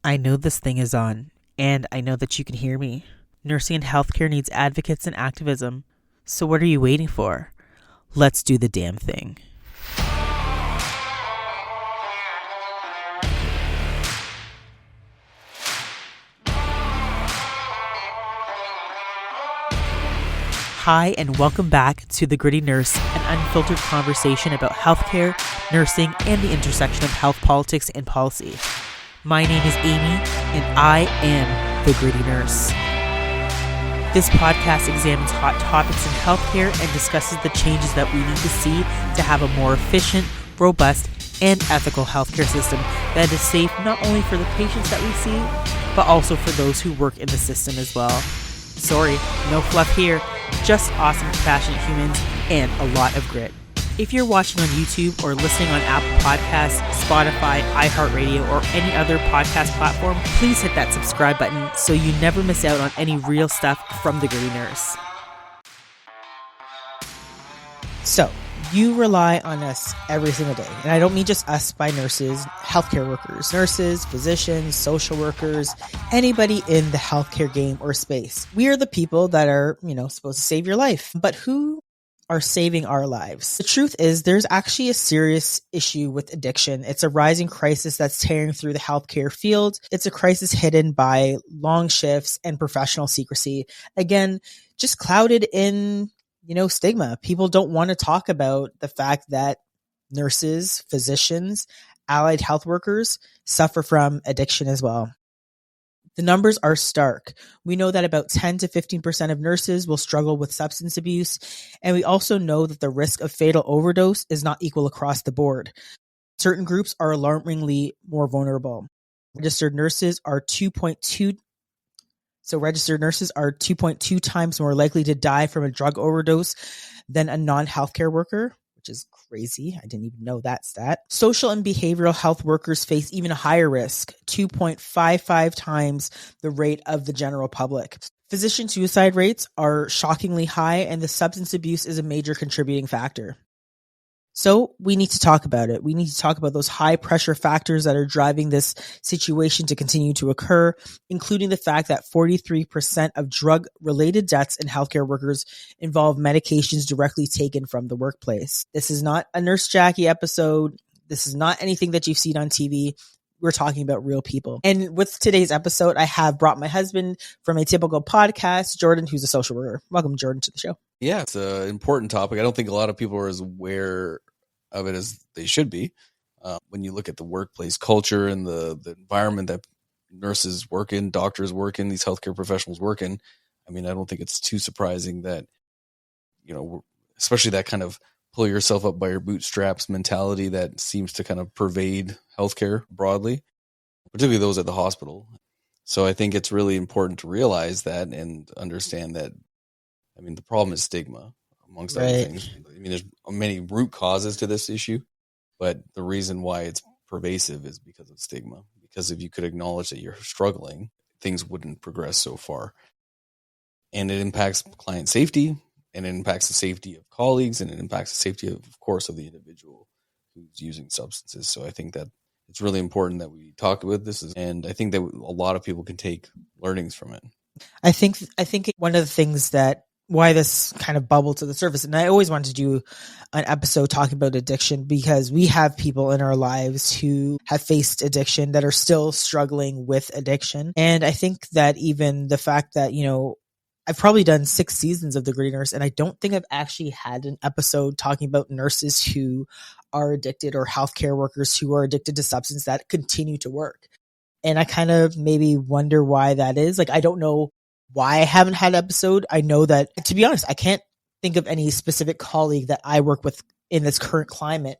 I know this thing is on, and I know that you can hear me. Nursing and healthcare needs advocates and activism. So what are you waiting for? Let's do the damn thing. Hi, and welcome back to The Gritty Nurse, an unfiltered conversation about healthcare, nursing, and the intersection of health politics and policy. My name is Amie, and I am The Gritty Nurse. This podcast examines hot topics in healthcare and discusses the changes that we need to see to have a more efficient, robust, and ethical healthcare system that is safe not only for the patients that we see, but also for those who work in the system as well. Sorry, no fluff here, just awesome, compassionate humans and a lot of grit. If you're watching on YouTube or listening on Apple Podcasts, Spotify, iHeartRadio, or any other podcast platform, please hit that subscribe button so you never miss out on any real stuff from The Gritty Nurse. So, you rely on us every single day. And I don't mean just us by nurses, healthcare workers, nurses, physicians, social workers, anybody in the healthcare game or space. We are the people that are, supposed to save your life. But who are saving our lives? The truth is there's actually a serious issue with addiction. It's a rising crisis that's tearing through the healthcare field. It's a crisis hidden by long shifts and professional secrecy. Again, just clouded in stigma. People don't want to talk about the fact that nurses, physicians, allied health workers suffer from addiction as well. The numbers are stark. We know that about 10 to 15% of nurses will struggle with substance abuse, and we also know that the risk of fatal overdose is not equal across the board. Certain groups are alarmingly more vulnerable. Registered nurses are 2.2 times more likely to die from a drug overdose than a non-healthcare worker, which is crazy. I didn't even know that stat. Social and behavioral health workers face even a higher risk, 2.55 times the rate of the general public. Physician suicide rates are shockingly high, and the substance abuse is a major contributing factor. So we need to talk about it. We need to talk about those high pressure factors that are driving this situation to continue to occur, including the fact that 43% of drug related deaths in healthcare workers involve medications directly taken from the workplace. This is not a Nurse Jackie episode. This is not anything that you've seen on TV. We're talking about real people. And with today's episode, I have brought my husband from a typical podcast, Jordan, who's a social worker. Welcome, Jordan, to the show. Yeah, it's an important topic. I don't think a lot of people are as aware of it as they should be. When you look at the workplace culture and the environment that nurses work in, doctors work in, these healthcare professionals work in, I don't think it's too surprising that, especially that kind of pull yourself up by your bootstraps mentality that seems to kind of pervade healthcare broadly, particularly those at the hospital. So I think it's really important to realize that and understand that, the problem is stigma, amongst other things. There's many root causes to this issue, but the reason why it's pervasive is because of stigma. Because if you could acknowledge that you're struggling, things wouldn't progress so far. And it impacts client safety, and it impacts the safety of colleagues, and it impacts the safety, of course, of the individual who's using substances. So I think that it's really important that we talk about this, and I think that a lot of people can take learnings from it. I think one of the things that why this kind of bubbled to the surface, and I always wanted to do an episode talking about addiction because we have people in our lives who have faced addiction that are still struggling with addiction. And I think that even the fact that, I've probably done 6 seasons of The Gritty Nurse, and I don't think I've actually had an episode talking about nurses who are addicted or healthcare workers who are addicted to substance that continue to work. And I kind of maybe wonder why that is. I don't know why I haven't had an episode. I know that, to be honest, I can't think of any specific colleague that I work with in this current climate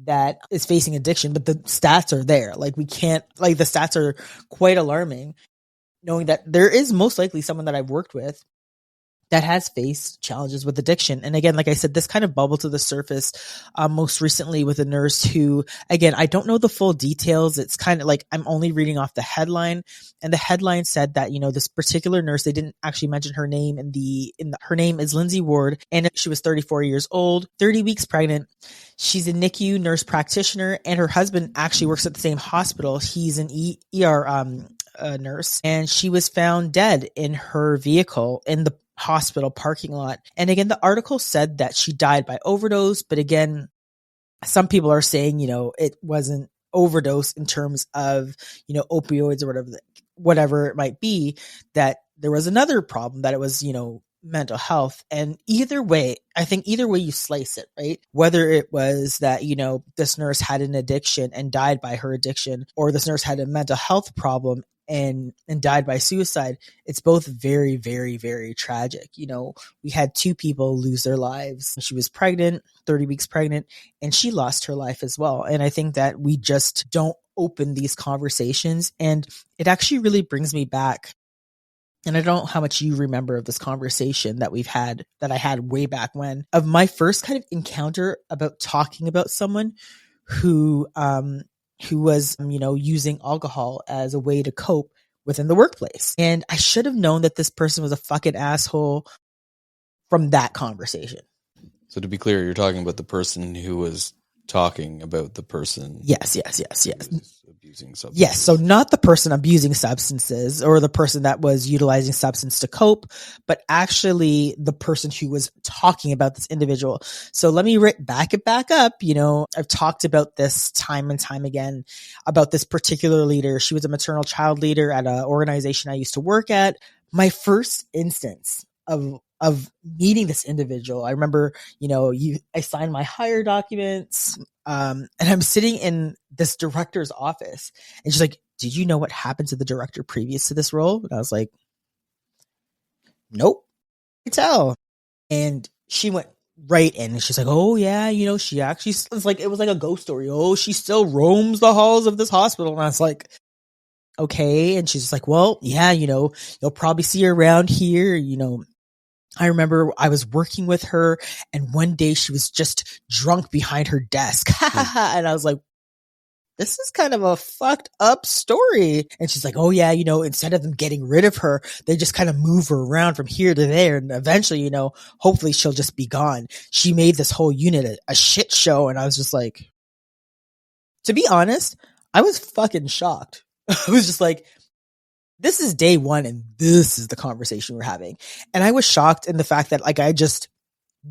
that is facing addiction, but the stats are there. The stats are quite alarming, knowing that there is most likely someone that I've worked with that has faced challenges with addiction. And again, like I said, this kind of bubbled to the surface most recently with a nurse who, again, I don't know the full details. It's kind of like I'm only reading off the headline, and the headline said that, you know, this particular nurse, they didn't actually mention her name her name is Lindsay Ward, and she was 34 years old, 30 weeks pregnant. She's a NICU nurse practitioner, and her husband actually works at the same hospital. He's an ER nurse, and she was found dead in her vehicle in the hospital parking lot. And again, the article said that she died by overdose, but again, some people are saying, you know, it wasn't overdose in terms of, you know, opioids or whatever it might be, that there was another problem, that it was, you know, mental health. And either way, I think either way you slice it, right? Whether it was that, you know, this nurse had an addiction and died by her addiction, or this nurse had a mental health problem and died by suicide, it's both very, very, very tragic. You know, we had two people lose their lives. She was pregnant, 30 weeks pregnant, and she lost her life as well. And I think that we just don't open these conversations. And it actually really brings me back. And I don't know how much you remember of this conversation that I had way back when, of my first kind of encounter about talking about someone who was, you know, using alcohol as a way to cope within the workplace. And I should have known that this person was a fucking asshole from that conversation. So to be clear, you're talking about the person who was talking about the person. Yes. Abusing substances. Yes. So not the person abusing substances or the person that was utilizing substance to cope, but actually the person who was talking about this individual. So let me back it back up. You know, I've talked about this time and time again about this particular leader. She was a maternal child leader at an organization I used to work at. My first instance of meeting this individual, I remember, you know, I signed my hire documents, and I'm sitting in this director's office, and she's like, "Did you know what happened to the director previous to this role?" And I was like, "Nope, I can tell." And she went right in, and she's like, "Oh yeah, you know, she actually," it's like, it was like a ghost story. "Oh, she still roams the halls of this hospital." And I was like, "Okay." And she's just like, "Well, yeah, you know, you'll probably see her around here, you know." I remember I was working with her, and one day she was just drunk behind her desk. And I was like, this is kind of a fucked up story. And she's like, "Oh yeah, you know, instead of them getting rid of her, they just kind of move her around from here to there. And eventually, you know, hopefully she'll just be gone." She made this whole unit a shit show. And I was just like, to be honest, I was fucking shocked. I was just like, this is day one, and this is the conversation we're having. And I was shocked in the fact that, like, I just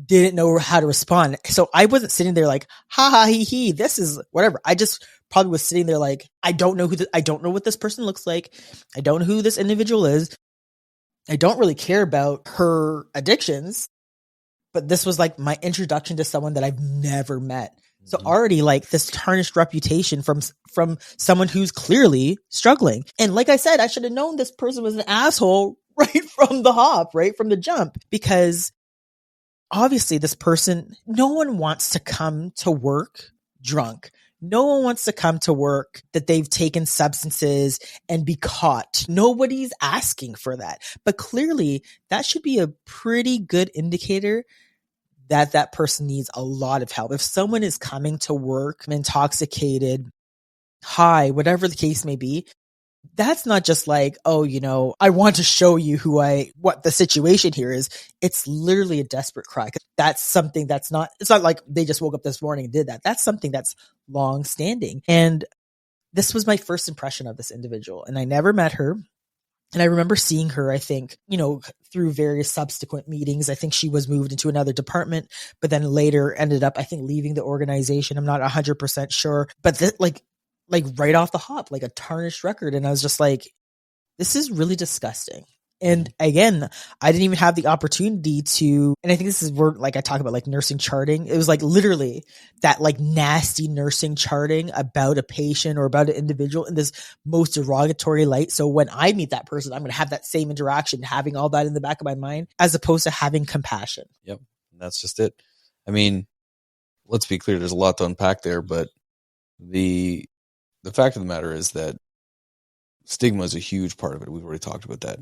didn't know how to respond. So I wasn't sitting there like, ha ha he he, this is whatever. I just probably was sitting there like, I don't know I don't know what this person looks like. I don't know who this individual is. I don't really care about her addictions, but this was like my introduction to someone that I've never met. So already, like, this tarnished reputation from someone who's clearly struggling. And like I said, I should have known this person was an asshole right from the hop, right from the jump, because obviously this person, no one wants to come to work drunk. No one wants to come to work that they've taken substances and be caught. Nobody's asking for that. But clearly that should be a pretty good indicator that that person needs a lot of help. If someone is coming to work intoxicated, high, whatever the case may be, that's not just like, "Oh, you know, I want to show you what the situation here is." It's literally a desperate cry. That's something that's not, it's not like they just woke up this morning and did that. That's something that's long standing. And this was my first impression of this individual, and I never met her. And I remember seeing her, I think, you know, through various subsequent meetings. I think she was moved into another department, but then later ended up, I think, leaving the organization. I'm not 100% sure, but like right off the hop, like a tarnished record. And I was just like, this is really disgusting. And again, I didn't even have the opportunity to, and I think this is where, like, I talk about like nursing charting. It was like literally that like nasty nursing charting about a patient or about an individual in this most derogatory light. So when I meet that person, I'm going to have that same interaction, having all that in the back of my mind, as opposed to having compassion. Yep. That's just it. I mean, let's be clear. There's a lot to unpack there, but the fact of the matter is that stigma is a huge part of it. We've already talked about that.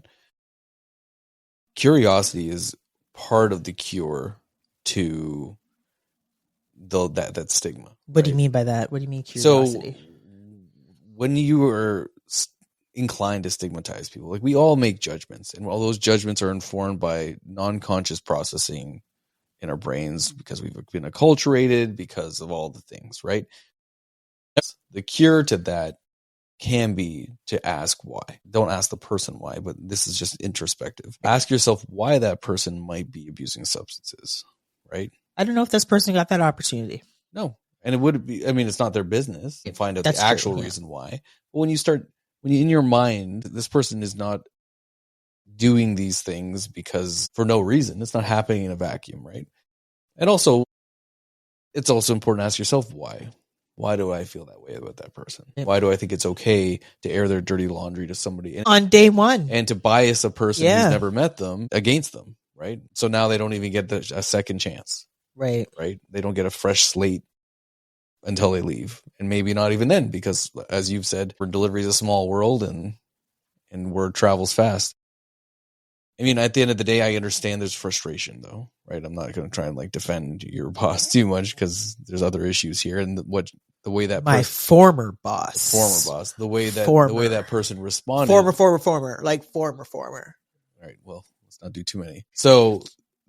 Curiosity is part of the cure to that stigma. What do you mean by that? What do you mean curiosity? So when you are inclined to stigmatize people, like we all make judgments, and all those judgments are informed by non-conscious processing in our brains because we've been acculturated because of all the things, right? The cure to that can be to ask why. Don't ask the person why, but this is just introspective. Ask yourself why that person might be abusing substances, right? I don't know if this person got that opportunity. No. And it would be, I mean, it's not their business to find out the actual reason why. But when you in your mind, this person is not doing these things because for no reason. It's not happening in a vacuum, right? And also, it's also important to ask yourself why. Why do I feel that way about that person? Why do I think it's okay to air their dirty laundry to somebody on day one and to bias a person who's never met them against them, right? So now they don't even get a second chance, right? They don't get a fresh slate until they leave, and maybe not even then, because as you've said, delivery is a small world, and word travels fast. I mean, at the end of the day, I understand there's frustration, though, right? I'm not going to try and like defend your boss too much because there's other issues here, and the way that my former boss, the way that person responded, former. All right, well, let's not do too many. So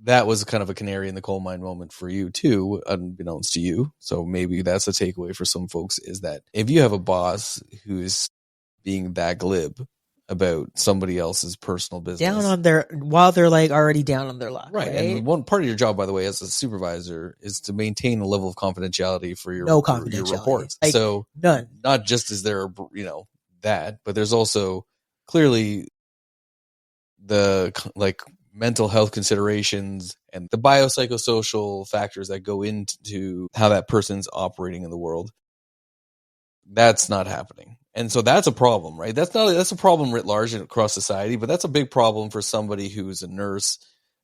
that was kind of a canary in the coal mine moment for you too, unbeknownst to you. So maybe that's a takeaway for some folks, is that if you have a boss who's being that glib about somebody else's personal business, while they're like already down on their luck, right? And one part of your job, by the way, as a supervisor, is to maintain a level of confidentiality for your reports. Like, so none. Not just is there that, but there's also clearly the like mental health considerations and the biopsychosocial factors that go into how that person's operating in the world. That's not happening. And so that's a problem, right? That's a problem writ large across society, but that's a big problem for somebody who's a nurse,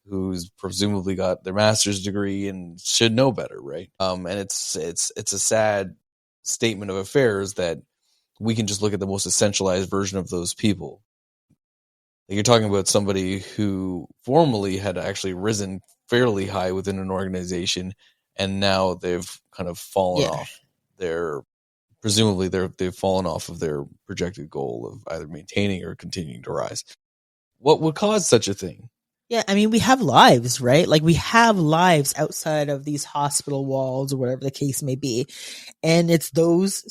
who's presumably got their master's degree and should know better, right? And it's a sad statement of affairs that we can just look at the most essentialized version of those people. You're talking about somebody who formerly had actually risen fairly high within an organization, and now they've kind of fallen off presumably they've fallen off of their projected goal of either maintaining or continuing to rise. What would cause such a thing? Yeah, I mean, we have lives, right? Like, we have lives outside of these hospital walls or whatever the case may be. And it's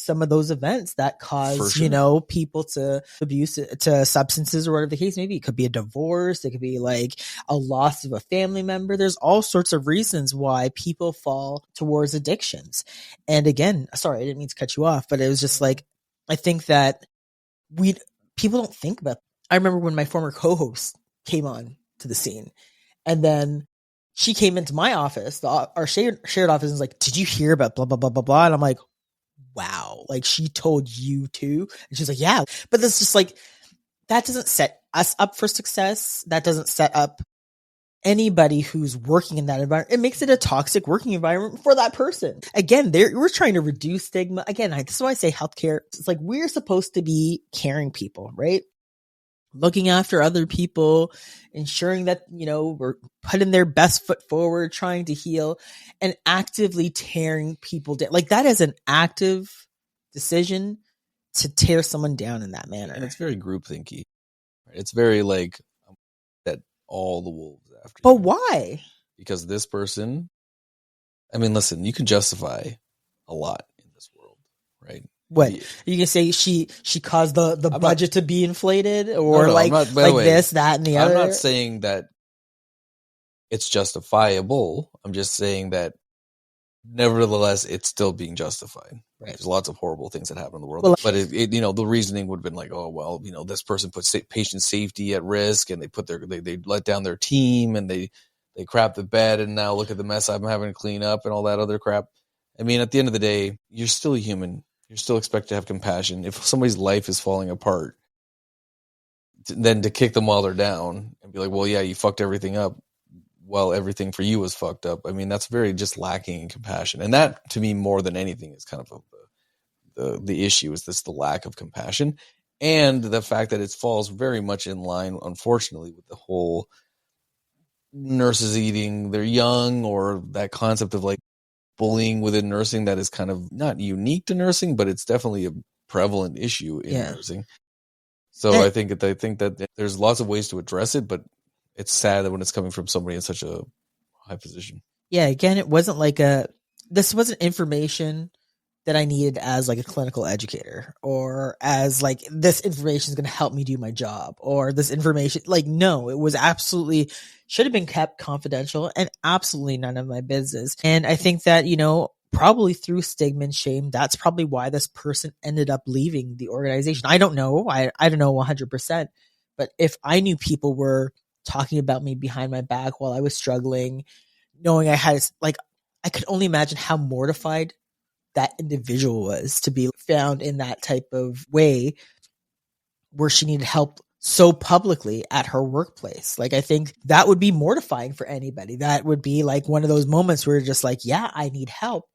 some of those events that cause, people to abuse to substances or whatever the case may be. It could be a divorce. It could be like a loss of a family member. There's all sorts of reasons why people fall towards addictions. And again, sorry, I didn't mean to cut you off, but it was just like, I think that people don't think about. I remember when my former co-host came on to the scene, and then she came into my office, our shared office, and was like, "Did you hear about blah blah blah blah blah?" And I'm like, "Wow!" Like, she told you too? And she's like, "Yeah," but that's just like, that doesn't set us up for success. That doesn't set up anybody who's working in that environment. It makes it a toxic working environment for that person. Again, we're trying to reduce stigma. Again, this is why I say healthcare. It's like, we're supposed to be caring people, right? Looking after other people, ensuring that, we're putting their best foot forward, trying to heal, and actively tearing people down. Like, that is an active decision to tear someone down in that manner. And it's very groupthinky. It's very like that all the wolves after you. But you. Why? Because this person, I mean, listen, you can justify a lot in this world, right? What you can say? She caused the budget to be inflated, or this, that, and the other. I'm not saying that it's justifiable. I'm just saying that, nevertheless, it's still being justified. Right. There's lots of horrible things that happen in the world, but the reasoning would have been like, oh well, this person put patient safety at risk, and they let down their team, and they crap the bed, and now look at the mess I'm having to clean up, and all that other crap. I mean, at the end of the day, you're still a human. You're still expected to have compassion. If somebody's life is falling apart, then to kick them while they're down and be like, well, yeah, you fucked everything up. Well, everything for you was fucked up. I mean, that's very just lacking in compassion. And that, to me, more than anything, is kind of the issue, is this the lack of compassion, and the fact that it falls very much in line, unfortunately, with the whole nurses eating, they're young, or that concept of like bullying within nursing that is kind of not unique to nursing, but it's definitely a prevalent issue in nursing. So And I think that there's lots of ways to address it, but it's sad that when it's coming from somebody in such a high position. yeah, again, it wasn't like this wasn't information that I needed as like a clinical educator, or as like this information is going to help me do my job, or this information, like, no, it was absolutely should have been kept confidential and absolutely none of my business. And I think that, probably through stigma and shame, that's probably why this person ended up leaving the organization. I don't know. I don't know 100%, but if I knew people were talking about me behind my back while I was struggling, knowing I had, like, I could only imagine how mortified that individual was to be found in that type of way where she needed help so publicly at her workplace. Like, I think that would be mortifying for anybody. That would be like one of those moments where you're just like, yeah, I need help.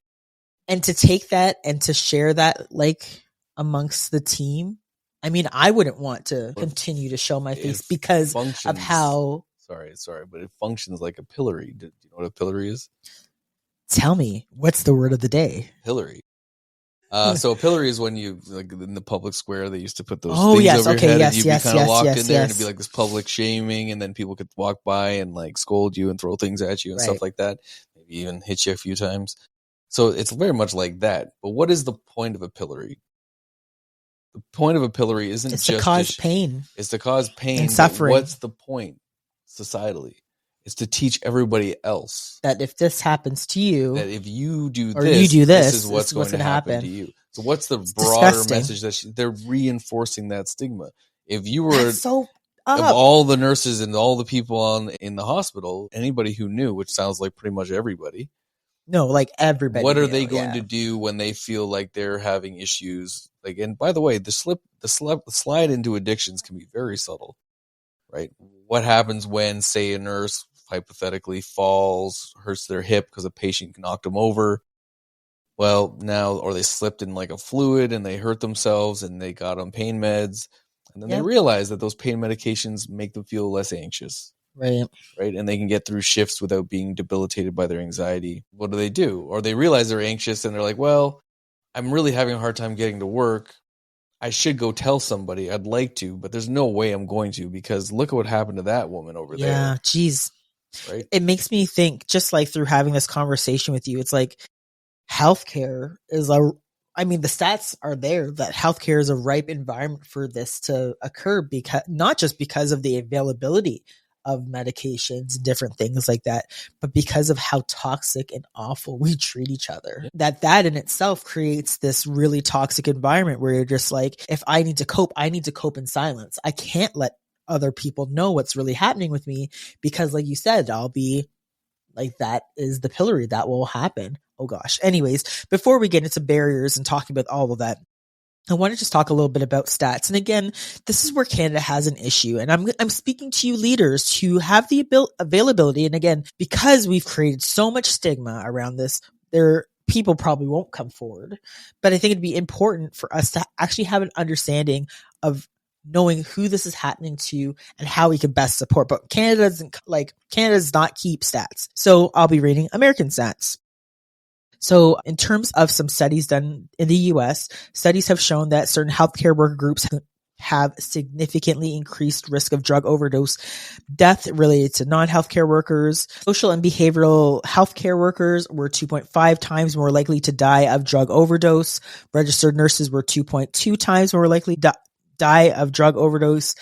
And to take that and to share that like amongst the team, I mean, I wouldn't want to continue to show my face because of how. Sorry, but it functions like a pillory. Do you know what a pillory is? Tell me, what's the word of the day? Pillory. So a pillory is when you, like in the public square, they used to put those Oh, things yes, over okay, your head, yes, and you'd yes, be kind of yes, locked yes, in there, and yes. it'd be like this public shaming, and then people could walk by and like scold you and throw things at you and stuff like that. Maybe even hit you a few times. So it's very much like that. But what is the point of a pillory? The point of a pillory isn't It's just to cause pain. It's to cause pain and suffering. What's the point societally? It's to teach everybody else that if this happens to you, that if you do or this, you do this is what's going to happen to you. So what's the broader message that they're reinforcing that stigma? If you were of all the nurses and all the people in the hospital, anybody who knew, which sounds like pretty much everybody. No, like everybody. What are they going to do when they feel like they're having issues? Like, and by the way, the slide into addictions can be very subtle, right? What happens when, say, a nurse hypothetically falls, hurts their hip because a patient knocked them over? Well, now, or they slipped in like a fluid and they hurt themselves and they got on pain meds, and then they realize that those pain medications make them feel less anxious. Right. And they can get through shifts without being debilitated by their anxiety. What do? Or they realize they're anxious and they're like, well, I'm really having a hard time getting to work. I should go tell somebody. I'd like to, but there's no way I'm going to, because look at what happened to that woman over there. Yeah, geez. Right. It makes me think, just like through having this conversation with you, it's like healthcare is the stats are there that healthcare is a ripe environment for this to occur, because not just because of the availability of medications, different things like that, but because of how toxic and awful we treat each other. Yeah. That in itself creates this really toxic environment where you're just like, if I need to cope in silence. I can't let other people know what's really happening with me, because like you said, I'll be like, that is the pillory that will happen. Oh gosh. Anyways, before we get into barriers and talking about all of that, I want to just talk a little bit about stats. And again, this is where Canada has an issue. And I'm speaking to you leaders who have the availability. And again, because we've created so much stigma around this, people probably won't come forward. But I think it'd be important for us to actually have an understanding of knowing who this is happening to and how we can best support. But Canada does not keep stats. So I'll be reading American stats. So in terms of some studies done in the US, studies have shown that certain healthcare worker groups have significantly increased risk of drug overdose death related to non-healthcare workers. Social and behavioral healthcare workers were 2.5 times more likely to die of drug overdose. Registered nurses were 2.2 times more likely to die of drug overdose.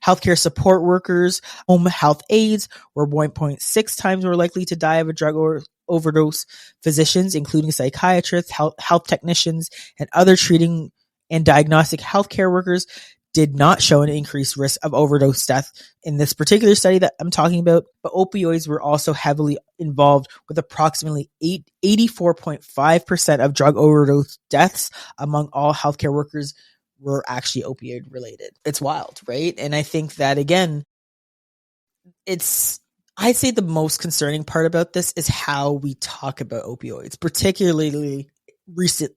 Healthcare support workers, home health aides were 1.6 times more likely to die of a drug overdose. Physicians, including psychiatrists, health technicians, and other treating and diagnostic healthcare workers, did not show an increased risk of overdose death in this particular study that I'm talking about. But opioids were also heavily involved, with approximately 84.5% of drug overdose deaths among all healthcare workers were actually opioid related. It's wild, right? And I think that, again, I'd say the most concerning part about this is how we talk about opioids, particularly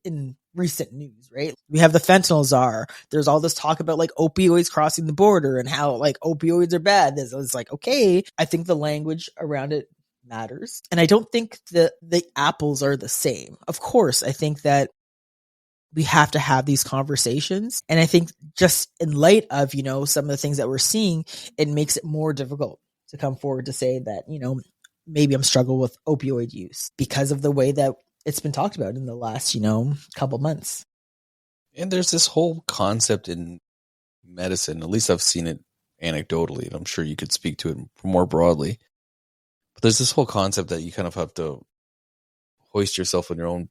in recent news, right? We have the fentanyl czar. There's all this talk about like opioids crossing the border and how like opioids are bad. It's like, okay, I think the language around it matters. And I don't think the apples are the same. Of course, I think that we have to have these conversations. And I think just in light of, you know, some of the things that we're seeing, it makes it more difficult to come forward to say that, you know, maybe I'm struggling with opioid use because of the way that it's been talked about in the last, you know, couple months. And there's this whole concept in medicine, at least I've seen it anecdotally, and I'm sure you could speak to it more broadly. But there's this whole concept that you kind of have to hoist yourself on your own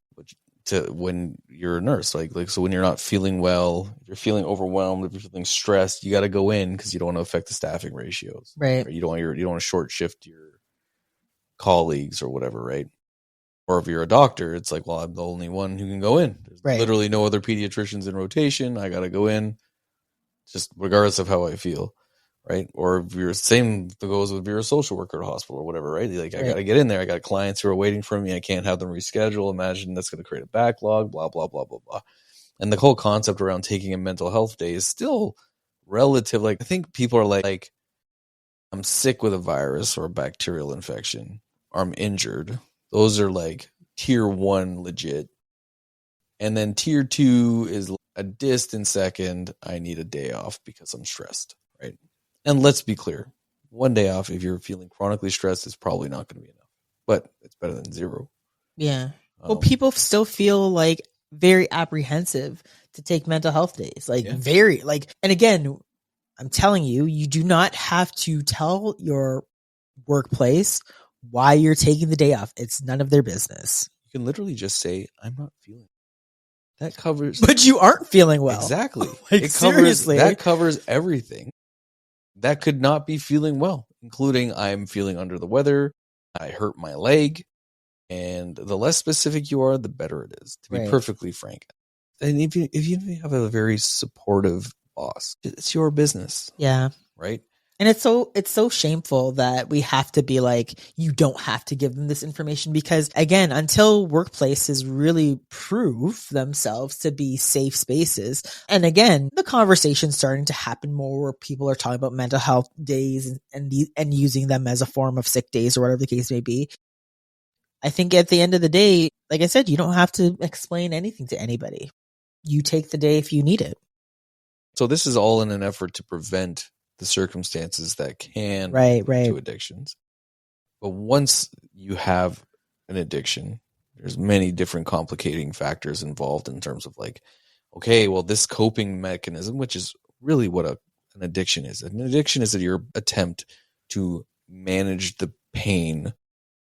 to when you're a nurse. Like so when you're not feeling well, if you're feeling overwhelmed, if you're feeling stressed, you got to go in because you don't want to affect the staffing ratios. Right. You don't want to short shift your colleagues or whatever, right? Or if you're a doctor, it's like, well, I'm the only one who can go in. There's literally no other pediatricians in rotation. I got to go in just regardless of how I feel. Right. Or if you're same goes with if you're a social worker at a hospital or whatever, right? Like, I got to get in there. I got clients who are waiting for me. I can't have them reschedule. Imagine that's going to create a backlog, blah, blah, blah, blah, blah. And the whole concept around taking a mental health day is still relative. Like, I think people are like, I'm sick with a virus or a bacterial infection, or I'm injured. Those are like tier 1 legit. And then tier 2 is a distant second. I need a day off because I'm stressed. Right. And let's be clear, one day off, if you're feeling chronically stressed, is probably not going to be enough, but it's better than 0. Yeah. Well, people still feel like very apprehensive to take mental health days, like very like, and again, I'm telling you, you do not have to tell your workplace why you're taking the day off. It's none of their business. You can literally just say, I'm not feeling it. That covers. But you aren't feeling well. Exactly. Like, seriously. That covers everything. That could not be feeling well, including I'm feeling under the weather, I hurt my leg, and the less specific you are, the better it is, to be perfectly frank. And if you have a very supportive boss, it's your business. Yeah. Right? And it's so shameful that we have to be like, you don't have to give them this information, because again, until workplaces really prove themselves to be safe spaces. And again, the conversation's starting to happen more where people are talking about mental health days and using them as a form of sick days or whatever the case may be. I think at the end of the day, like I said, you don't have to explain anything to anybody. You take the day if you need it. So this is all in an effort to prevent the circumstances that can lead to addictions. But once you have an addiction, there's many different complicating factors involved in terms of like, okay, well, this coping mechanism, which is really what an addiction is. An addiction is your attempt to manage the pain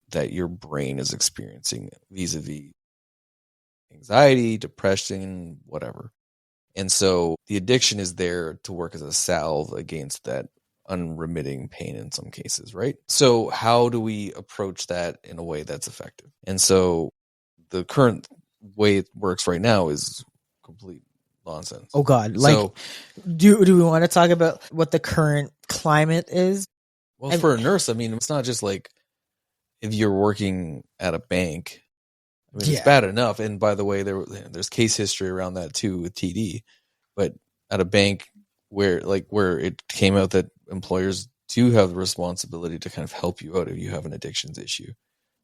that your brain is experiencing vis-a-vis anxiety, depression, whatever. And so the addiction is there to work as a salve against that unremitting pain in some cases, right? So how do we approach that in a way that's effective? And so the current way it works right now is complete nonsense. Oh God. Like, do we want to talk about what the current climate is? Well, for a nurse, I mean, it's not just like if you're working at a bank. I mean, it's bad enough. And by the way, there's case history around that too with TD. But at a bank where it came out that employers do have the responsibility to kind of help you out if you have an addictions issue.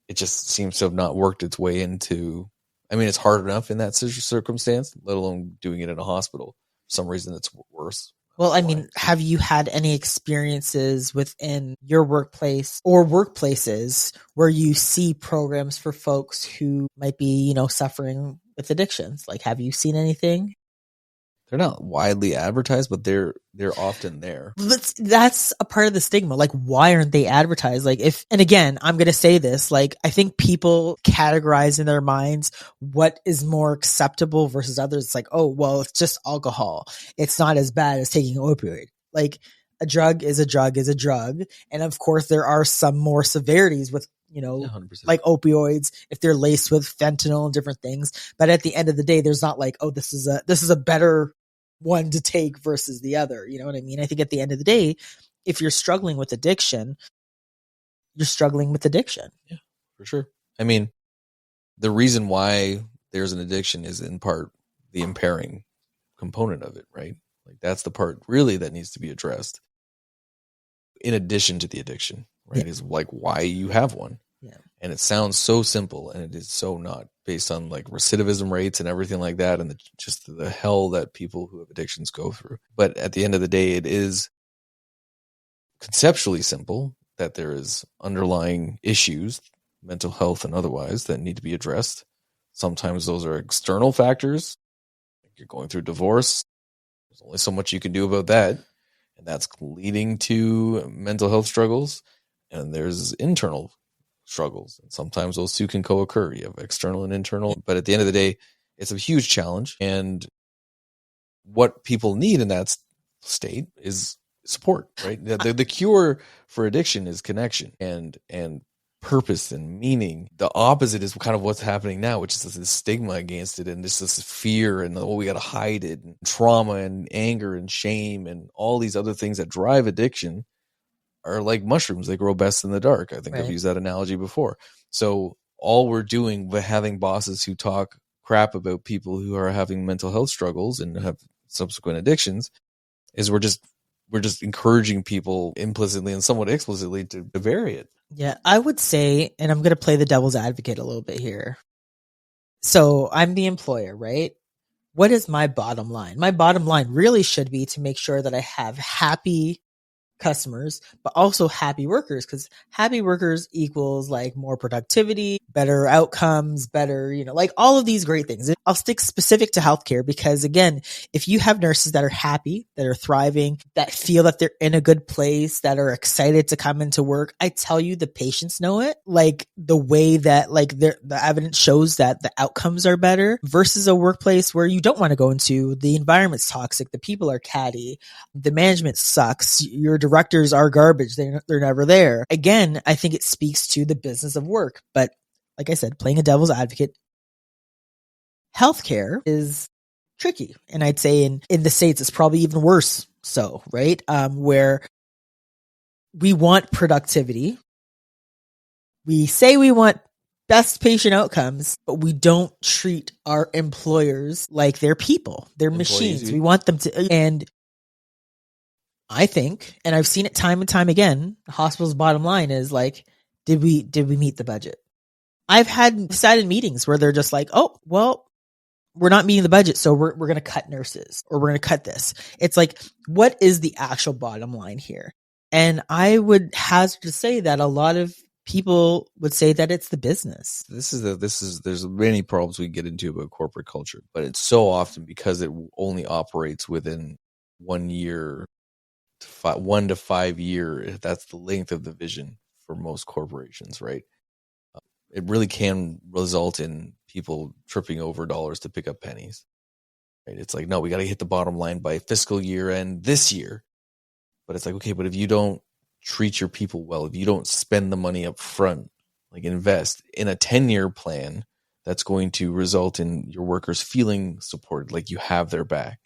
It just seems to have not worked its way into. I mean, it's hard enough in that circumstance, let alone doing it in a hospital. For some reason, it's worse. Well, I mean, have you had any experiences within your workplace or workplaces where you see programs for folks who might be, you know, suffering with addictions? Like, have you seen anything? They're not widely advertised, but they're often there. That's a part of the stigma. Like, why aren't they advertised? Like, and again, I'm going to say this, like, I think people categorize in their minds what is more acceptable versus others. It's like, oh, well, it's just alcohol. It's not as bad as taking an opioid. Like, a drug is a drug is a drug. And of course, there are some more severities with, you know, 100%. like opioids, if they're laced with fentanyl and different things. But at the end of the day, there's not like, oh, this is a better one to take versus the other. You know what I mean? I think at the end of the day, if you're struggling with addiction, you're struggling with addiction. Yeah, for sure. I mean, the reason why there's an addiction is in part the impairing component of it, right? Like that's the part really that needs to be addressed in addition to the addiction, right? Is like why you have one. Yeah. And it sounds so simple, and it is so not, based on like recidivism rates and everything like that, and just the hell that people who have addictions go through. But at the end of the day, it is conceptually simple that there is underlying issues, mental health and otherwise, that need to be addressed. Sometimes those are external factors. Like you're going through divorce. There's only so much you can do about that. And that's leading to mental health struggles. And there's internal struggles. And sometimes those two can co-occur. You have external and internal. But at the end of the day, it's a huge challenge. And what people need in that state is support, right? The cure for addiction is connection and purpose and meaning. The opposite is kind of what's happening now, which is this stigma against it, and this fear, and we got to hide it, and trauma and anger and shame and all these other things that drive addiction are like mushrooms. They grow best in the dark. I think I've used that analogy before. So all we're doing by having bosses who talk crap about people who are having mental health struggles and have subsequent addictions is we're just encouraging people implicitly and somewhat explicitly to vary it. Yeah, I would say, and I'm going to play the devil's advocate a little bit here. So I'm the employer, right? What is my bottom line? My bottom line really should be to make sure that I have happy customers, but also happy workers, because happy workers equals like more productivity, better outcomes, better, like all of these great things. I'll stick specific to healthcare because again, if you have nurses that are happy, that are thriving, that feel that they're in a good place, that are excited to come into work, I tell you, the patients know it. Like the way that like the evidence shows that the outcomes are better versus a workplace where you don't want to go into. The environment's toxic. The people are catty. The management sucks. Your directors are garbage. They're never there. Again, I think it speaks to the business of work. But like I said, playing a devil's advocate, healthcare is tricky. And I'd say in the States, it's probably even worse. So, right? Where we want productivity. We say we want best patient outcomes, but we don't treat our employers like they're people. They're machines. We want them to, and I think, and I've seen it time and time again, the hospital's bottom line is like, did we meet the budget? I've sat in meetings where they're just like, oh, well, we're not meeting the budget, so we're going to cut nurses or we're going to cut this. It's like, what is the actual bottom line here? And I would hazard to say that a lot of people would say that it's the business. There's many problems we get into about corporate culture, but it's so often because it only operates within 1 year, 1 to 5 year. That's the length of the vision for most corporations, right? It really can result in people tripping over dollars to pick up pennies. Right? It's like, no, we got to hit the bottom line by fiscal year end this year. But it's like, okay, but if you don't treat your people well, if you don't spend the money up front, like invest in a 10-year plan that's going to result in your workers feeling supported, like you have their back,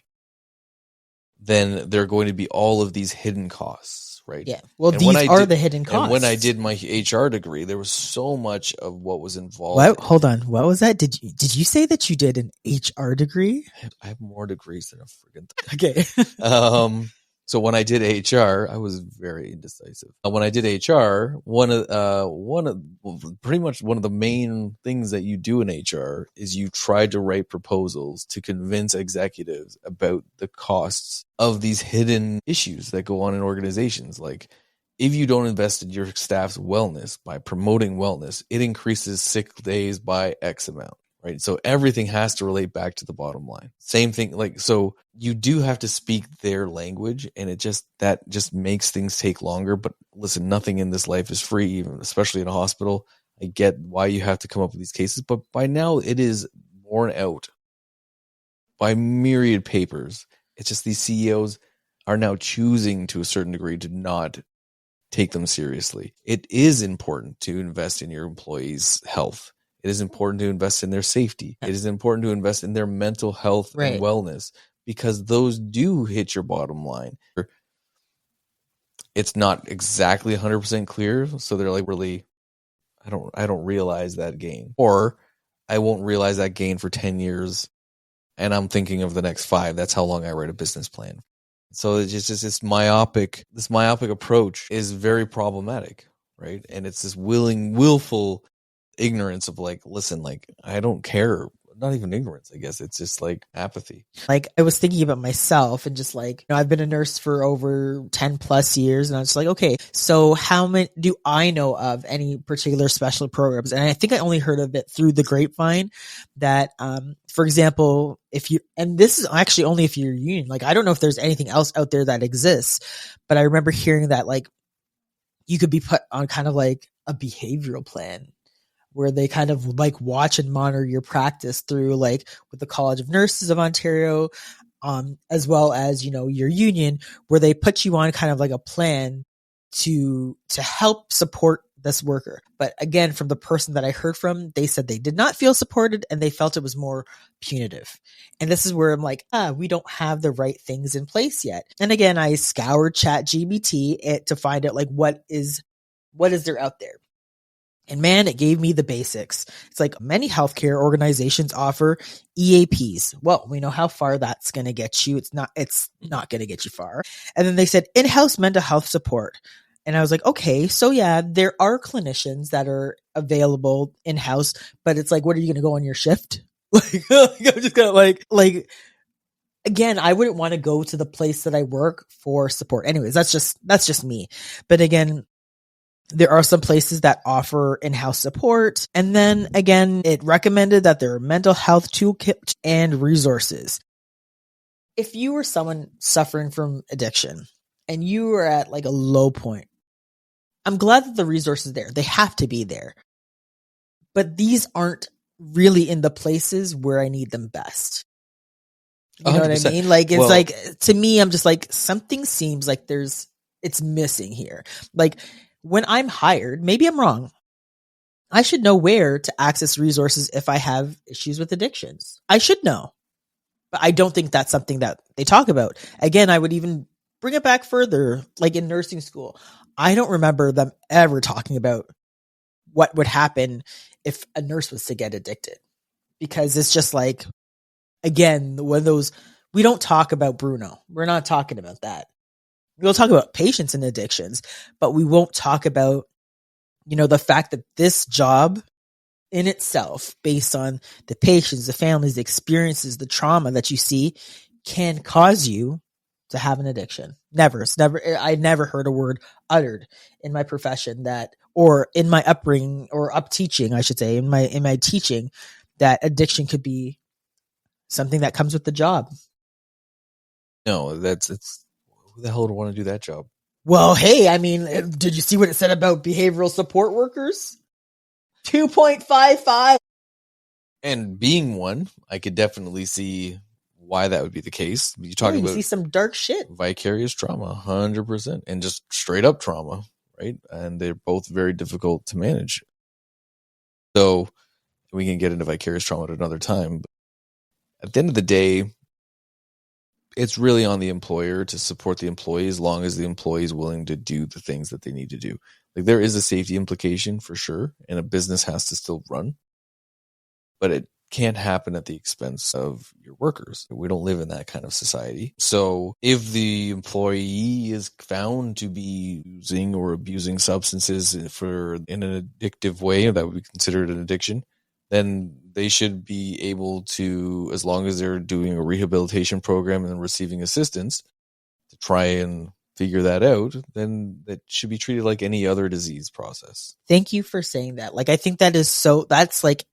then there are going to be all of these hidden costs, right? Yeah. Well, and these are the hidden costs. And when I did my HR degree, there was so much of what was involved. What? Hold on. What was that? Did you say that you did an HR degree? I have more degrees than a friggin' Okay. So when I did HR, I was very indecisive. When I did HR, pretty much one of the main things that you do in HR is you try to write proposals to convince executives about the costs of these hidden issues that go on in organizations. Like, if you don't invest in your staff's wellness by promoting wellness, it increases sick days by X amount. Right. So everything has to relate back to the bottom line. Same thing. Like, so you do have to speak their language, and that just makes things take longer. But listen, nothing in this life is free, even especially in a hospital. I get why you have to come up with these cases, but by now it is worn out by myriad papers. It's just these CEOs are now choosing to a certain degree to not take them seriously. It is important to invest in your employees' health. It is important to invest in their safety. It is important to invest in their mental health and wellness, because those do hit your bottom line. It's not exactly 100% clear, so they're like, really, I don't realize that gain, or I won't realize that gain for 10 years and I'm thinking of the next 5. That's how long I write a business plan. So it's just this myopic approach is very problematic, right? And it's this willful ignorance of like, listen, like, I don't care. Not even ignorance, I guess. It's just like apathy. Like, I was thinking about myself and just like, I've been a nurse for over 10 plus years. And I was like, okay, so how many do I know of any particular special programs? And I think I only heard of it through the grapevine that, for example, and this is actually only if you're union, like, I don't know if there's anything else out there that exists, but I remember hearing that like you could be put on kind of like a behavioral plan where they kind of like watch and monitor your practice through like with the College of Nurses of Ontario, as well as, your union, where they put you on kind of like a plan to help support this worker. But again, from the person that I heard from, they said they did not feel supported and they felt it was more punitive. And this is where I'm like, we don't have the right things in place yet. And again, I scoured ChatGPT to find out like what is there out there. And man, it gave me the basics. It's like many healthcare organizations offer EAPs. Well, we know how far that's going to get you. It's not going to get you far. And then they said in-house mental health support. And I was like, okay, so yeah, there are clinicians that are available in-house, but it's like, what are you going to go on your shift? Like, I'm just going to like, again, I wouldn't want to go to the place that I work for support. Anyways, that's just me. But again, there are some places that offer in-house support. And then again, it recommended that there are mental health toolkits and resources. If you were someone suffering from addiction and you were at like a low point, I'm glad that the resources are there. They have to be there. But these aren't really in the places where I need them best. You know 100%. What I mean? Like, it's like, to me, I'm just like, something seems like it's missing here. Like, when I'm hired, maybe I'm wrong. I should know where to access resources if I have issues with addictions. I should know. But I don't think that's something that they talk about. Again, I would even bring it back further, like in nursing school. I don't remember them ever talking about what would happen if a nurse was to get addicted. Because it's just like, again, we don't talk about Bruno. We're not talking about that. We'll talk about patients and addictions, but we won't talk about, the fact that this job in itself, based on the patients, the families, the experiences, the trauma that you see, can cause you to have an addiction. I never heard a word uttered in my profession or in my upbringing or up teaching, I should say, in my teaching, that addiction could be something that comes with the job. No, who the hell would want to do that job? Well, hey, I mean, did you see what it said about behavioral support workers? 2.55. And being one, I could definitely see why that would be the case. You're talking about see some dark shit. Vicarious trauma, 100%. And just straight up trauma, right? And they're both very difficult to manage. So we can get into vicarious trauma at another time. But at the end of the day, it's really on the employer to support the employee as long as the employee is willing to do the things that they need to do. Like, there is a safety implication for sure, and a business has to still run, but it can't happen at the expense of your workers. We don't live in that kind of society. So if the employee is found to be using or abusing substances in an addictive way that would be considered an addiction, then they should be able to, as long as they're doing a rehabilitation program and receiving assistance to try and figure that out, then that should be treated like any other disease process. Thank you for saying that. Like, I think that's like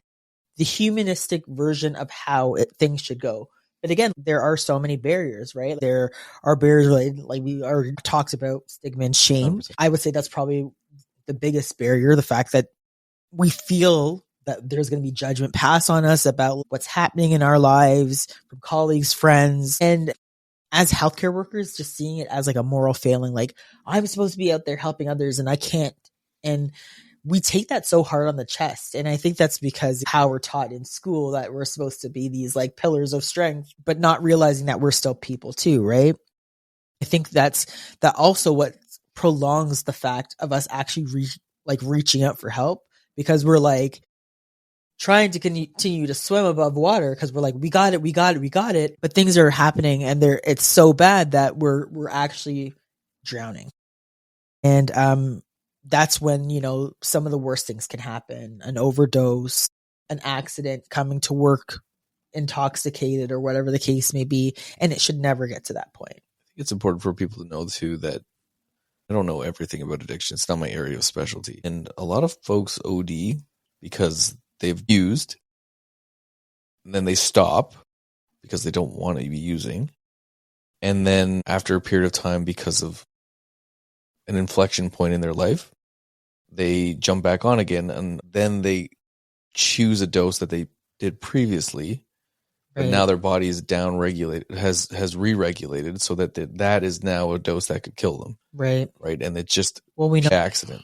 the humanistic version of how things should go. But again, there are so many barriers, right? There are barriers like we already talked about, stigma and shame. 100%. I would say that's probably the biggest barrier, the fact that we feel that there's going to be judgment passed on us about what's happening in our lives from colleagues, friends. And as healthcare workers, just seeing it as like a moral failing, like, I'm supposed to be out there helping others and I can't. And we take that so hard on the chest. And I think that's because how we're taught in school that we're supposed to be these like pillars of strength, but not realizing that we're still people too, right? I think that also what prolongs the fact of us actually reaching out for help, because we're like, trying to continue to swim above water because we're like, we got it. But things are happening and it's so bad that we're actually drowning. And that's when, some of the worst things can happen. An overdose, an accident, coming to work intoxicated, or whatever the case may be. And it should never get to that point. I think it's important for people to know too that I don't know everything about addiction. It's not my area of specialty. And a lot of folks OD because they've used and then they stop because they don't want to be using. And then after a period of time, because of an inflection point in their life, they jump back on again, and then they choose a dose that they did previously, but now their body is down regulated, has re-regulated, so that is now a dose that could kill them. Right. And it's just we know accident.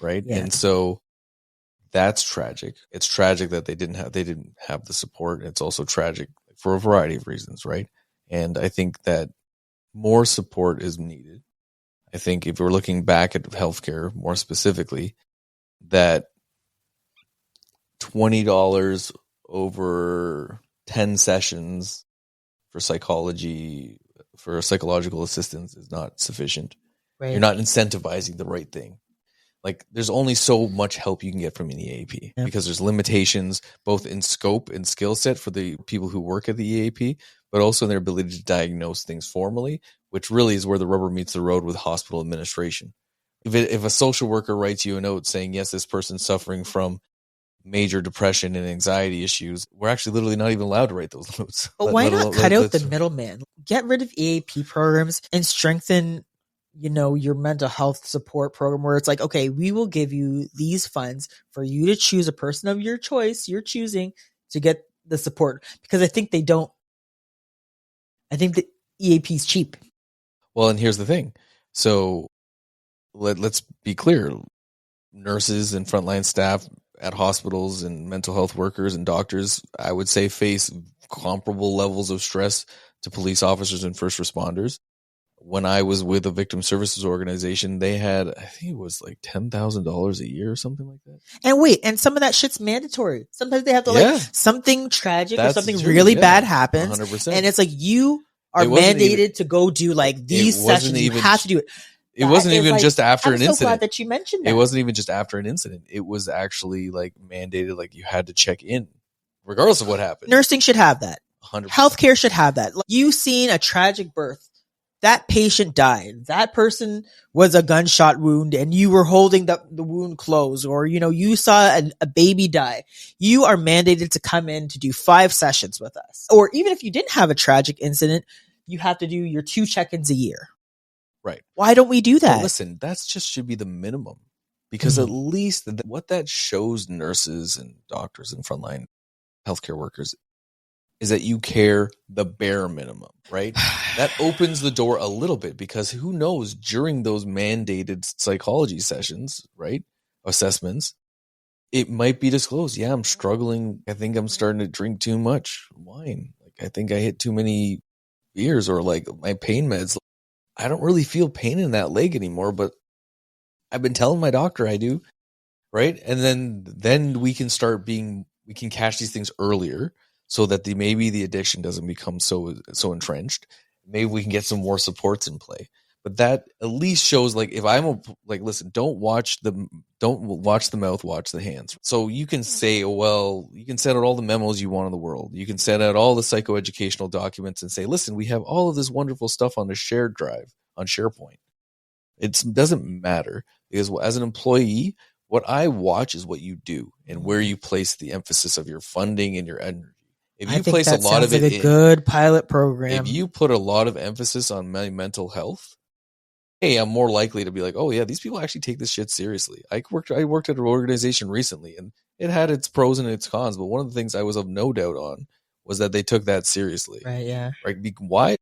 Right. Yeah. And so that's tragic. It's tragic that they didn't have the support. It's also tragic for a variety of reasons. Right. And I think that more support is needed. I think if we're looking back at healthcare more specifically, that $20 over 10 sessions for psychological assistance is not sufficient. Right. You're not incentivizing the right thing. Like, there's only so much help you can get from an EAP because there's limitations both in scope and skill set for the people who work at the EAP, but also in their ability to diagnose things formally, which really is where the rubber meets the road with hospital administration. If a social worker writes you a note saying, yes, this person's suffering from major depression and anxiety issues, we're actually literally not even allowed to write those notes. But why not cut out the middleman? Get rid of EAP programs and strengthen, your mental health support program, where it's like, okay, we will give you these funds for you to choose a person of your choice, you're choosing to get the support. Because I think the EAP is cheap. Well, and here's the thing. So let's be clear. Nurses and frontline staff at hospitals and mental health workers and doctors, I would say, face comparable levels of stress to police officers and first responders. When I was with a victim services organization, they had, I think it was like $10,000 a year or something like that. And some of that shit's mandatory. Sometimes they have to something tragic or something really bad happens. 100%. And it's like, you are mandated to go do like these sessions. You have to do it. It wasn't even just after an incident. I'm so glad that you mentioned that. It wasn't even just after an incident. It was actually like mandated, like you had to check in regardless of what happened. Nursing should have that. 100%. Healthcare should have that. Like, you seen a tragic birth. That patient died. That person was a gunshot wound and you were holding the wound closed, or, you saw a baby die. You are mandated to come in to do 5 sessions with us. Or even if you didn't have a tragic incident, you have to do your 2 check-ins a year. Right. Why don't we do that? Well, listen, that's just should be the minimum, because at least what that shows nurses and doctors and frontline healthcare workers is that you care the bare minimum, right? That opens the door a little bit, because who knows, during those mandated psychology sessions, right, assessments, it might be disclosed. Yeah, I'm struggling. I think I'm starting to drink too much wine. Like, I think I hit too many beers, or like my pain meds. I don't really feel pain in that leg anymore, but I've been telling my doctor I do, right? And then we can catch these things earlier, so that maybe the addiction doesn't become so entrenched. Maybe we can get some more supports in play. But that at least shows, like, if listen, don't watch the mouth, watch the hands. So you can say, you can send out all the memos you want in the world. You can send out all the psychoeducational documents and say, listen, we have all of this wonderful stuff on the shared drive on SharePoint. It doesn't matter, because as an employee, what I watch is what you do and where you place the emphasis of your funding and your energy. If you place a lot of it in a good pilot program, if you put a lot of emphasis on my mental health, hey, I'm more likely to be like, oh yeah, these people actually take this shit seriously. I worked at an organization recently, and it had its pros and its cons, but one of the things I was of no doubt on was that they took that seriously. Right? Yeah. Right? Why?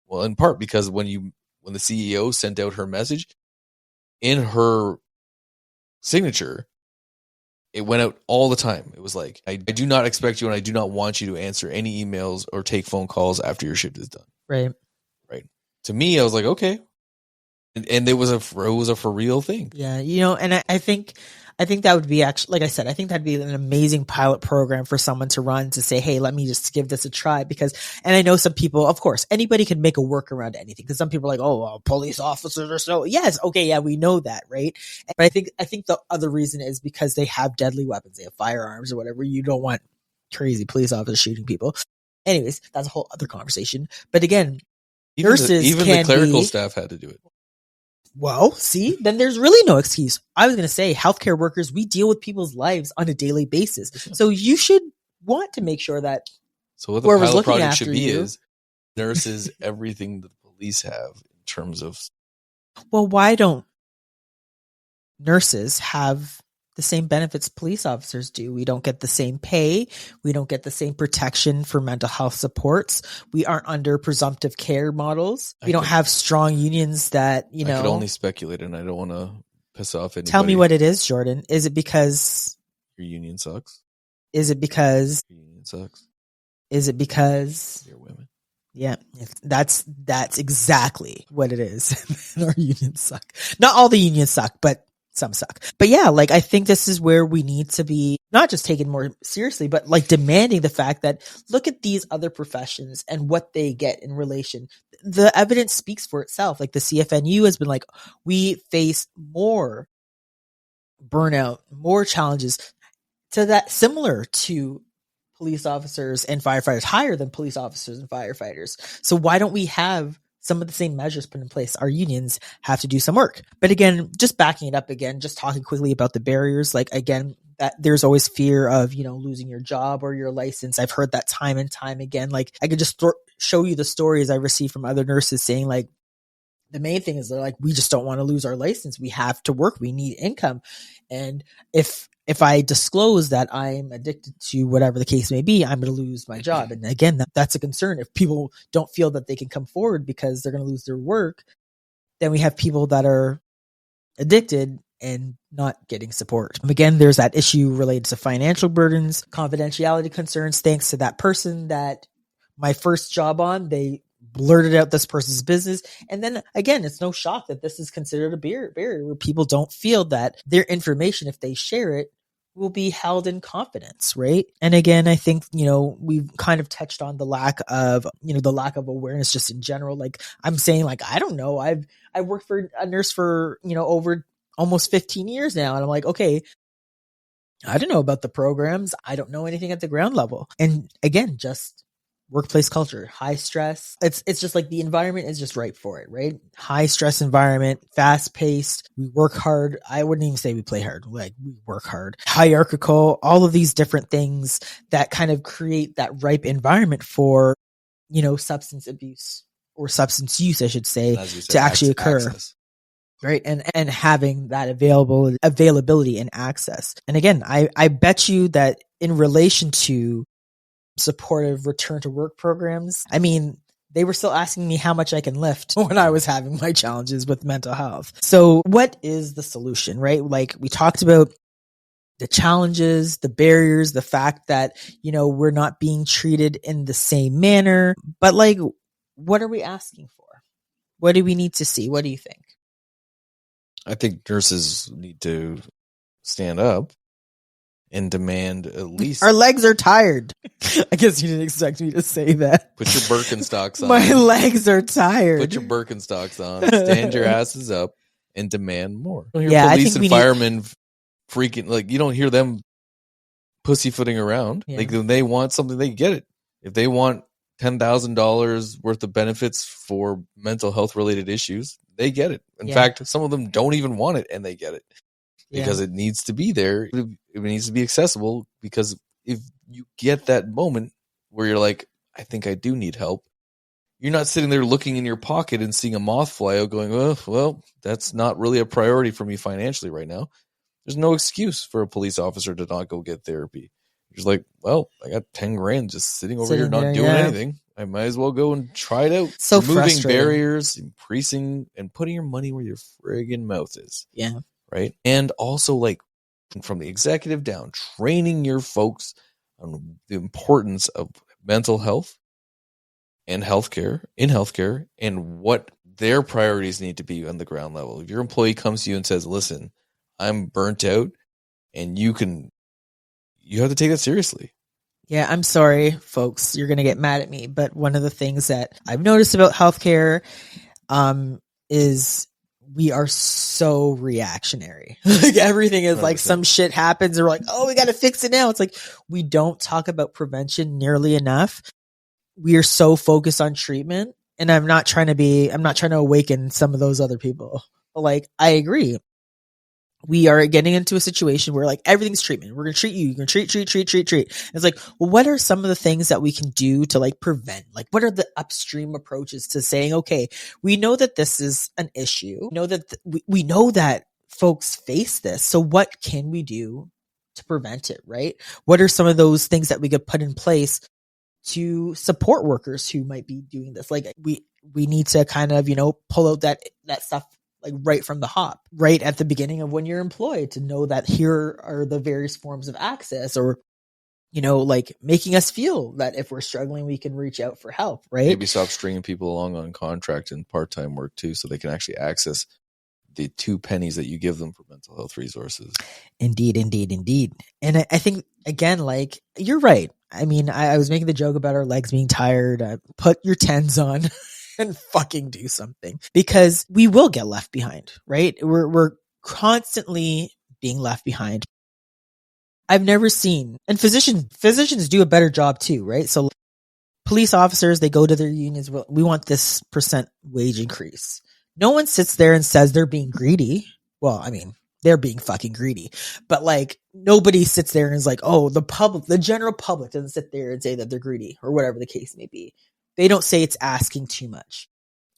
Well, in part because when the CEO sent out her message, in her signature, it went out all the time. It was like, I do not expect you, and I do not want you to answer any emails or take phone calls after your shift is done. Right. To me, I was like, okay. And it was a for real thing. Yeah. And I think I think that would be actually, like I said, I think that'd be an amazing pilot program for someone to run to say, hey, let me just give this a try. Because, and I know some people, of course, anybody can make a workaround to anything. Because some people are like, oh, well, police officers are so, yes, okay, yeah, we know that, right? But I think the other reason is because they have deadly weapons, they have firearms or whatever. You don't want crazy police officers shooting people. Anyways, that's a whole other conversation. But again, nurses even can the clerical be, staff had to do it. well, see, then there's really no excuse. I was going to say, healthcare workers, we deal with people's lives on a daily basis. So you should want to make sure that So what the whoever's pilot looking project after should be you, is nurses everything that the police have in terms of. well, why don't nurses have the same benefits police officers do? We don't get the same pay. We don't get the same protection for mental health supports. We aren't under presumptive care models. We don't have strong unions that, you know. I could only speculate, and I don't want to piss off anybody. Tell me what it is, Jordan. Is it because your union sucks? Is it because your union sucks? Is it because you're women? Yeah, that's exactly what it is. Our unions suck. Not all the unions suck, but some suck. But yeah, like I think this is where we need to be not just taken more seriously, but like demanding the fact that look at these other professions and what they get in relation. The evidence speaks for itself. Like the CFNU has been like, we face more burnout, more challenges to that similar to police officers and firefighters, higher than police officers and firefighters. So why don't we have some of the same measures put in place? Our unions have to do some work. But again, just backing it up again, just talking quickly about the barriers, like again, that there's always fear of, you know, losing your job or your license. I've heard that time and time again. Like I could just show you the stories I received from other nurses saying like, the main thing is they're like, we just don't want to lose our license. We have to work. We need income. And if I disclose that I'm addicted to whatever the case may be, I'm going to lose my job. And again, that's a concern. If people don't feel that they can come forward because they're going to lose their work, then we have people that are addicted and not getting support. Again, there's that issue related to financial burdens, confidentiality concerns, thanks to that person that my first job on, they blurted out this person's business. And then again, it's no shock that this is considered a barrier where people don't feel that their information, if they share it, will be held in confidence, right? And again, I think, you know, we've kind of touched on the lack of awareness just in general. Like I'm saying, like, I don't know. I've worked for a nurse for, you know, over almost 15 years now. And I'm like, okay, I don't know about the programs. I don't know anything at the ground level. And again, just workplace culture, high stress. It's just like the environment is just right for it, right? High stress environment, fast paced. We work hard. I wouldn't even say we play hard. Like we work hard. Hierarchical, all of these different things that kind of create that ripe environment for, you know, substance abuse or substance use, I should say, to actually occur. Access. Right. And having that availability and access. And again, I bet you that in relation to supportive return to work programs, I mean, they were still asking me how much I can lift when I was having my challenges with mental health. So what is the solution, right? Like we talked about the challenges, the barriers, the fact that, you know, we're not being treated in the same manner, but like, what are we asking for? What do we need to see? What do you think? I think nurses need to stand up and demand at least. Our legs are tired. I guess you didn't expect me to say that. Put your Birkenstocks on. My legs are tired. Put your Birkenstocks on. Stand your asses up and demand more. You don't hear police and firemen freaking, like, you don't hear them pussyfooting around. Yeah. Like, when they want something, they get it. If they want $10,000 worth of benefits for mental health related issues, they get it. In fact, some of them don't even want it and they get it. Because it needs to be there. It needs to be accessible, because if you get that moment where you're like, I think I do need help, you're not sitting there looking in your pocket and seeing a moth fly out going, oh, well, that's not really a priority for me financially right now. There's no excuse for a police officer to not go get therapy. You're just like, well, I got 10 grand just sitting over here not doing anything. I might as well go and try it out. So removing barriers, increasing, and putting your money where your friggin' mouth is. Yeah. Right. And also, like, from the executive down, training your folks on the importance of mental health and healthcare and what their priorities need to be on the ground level. If your employee comes to you and says, listen, I'm burnt out, and you have to take that seriously. Yeah, I'm sorry, folks. You're going to get mad at me. But one of the things that I've noticed about healthcare is we are so reactionary. Like everything is 100%. Like some shit happens and we're like, oh, we got to fix it now. It's like we don't talk about prevention nearly enough. We are so focused on treatment. And I'm not trying to awaken some of those other people. But like, I agree. We are getting into a situation where like everything's treatment. We're going to treat you. You're going to treat. It's like, well, what are some of the things that we can do to like prevent? Like, what are the upstream approaches to saying, okay, we know that this is an issue. We know that folks face this. So what can we do to prevent it? Right? What are some of those things that we could put in place to support workers who might be doing this? Like we need to kind of, pull out that stuff like right from the hop, right at the beginning of when you're employed, to know that here are the various forms of access, or, like making us feel that if we're struggling, we can reach out for help, right? Maybe stop stringing people along on contract and part-time work too, so they can actually access the 2 pennies that you give them for mental health resources. Indeed. And I think, again, like, you're right. I mean, I was making the joke about our legs being tired. Put your tens on and fucking do something, because we will get left behind, right? We're constantly being left behind. I've never seen, and physicians do a better job too, right? So police officers, they go to their unions. We want this % wage increase. No one sits there and says they're being greedy. Well, I mean, they're being fucking greedy, but like nobody sits there and is like, oh, the general public doesn't sit there and say that they're greedy, or whatever the case may be. They don't say it's asking too much.